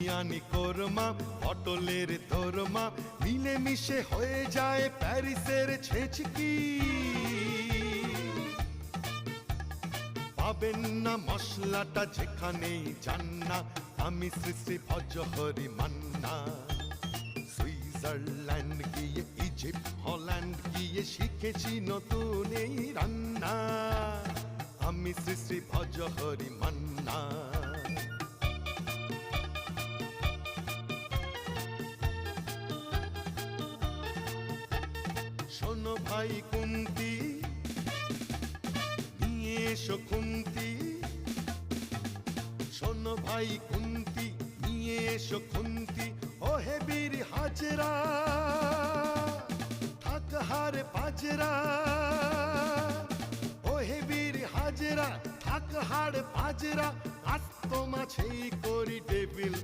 বিরিয়ানি কোরমা পটলের দোরমা মিলে মিশে হয়ে যায় প্যারিসের ছেচকি। পাবেন না মশলাটা যেখানেই যান না, আমি শ্রী শ্রী ভজহরি মান্না। সুইজারল্যান্ড গিয়ে ইজিপ্ট হল্যান্ড গিয়ে শিখেছি নতুন এই রান্না, আমি শ্রী শ্রী ভজহরি মান্না। শোনো ভাই কুন্তি, নিয়ে এসো খুন্তি। শোনো ভাই কুন্তি, নিয়ে এসো খুন্তি। ও হে বীর হাজরা থাক হারে পাজরা, ও হে বীর হাজরা থাক হাড় পাজরা। আজ তো মাছেই করি টেবিল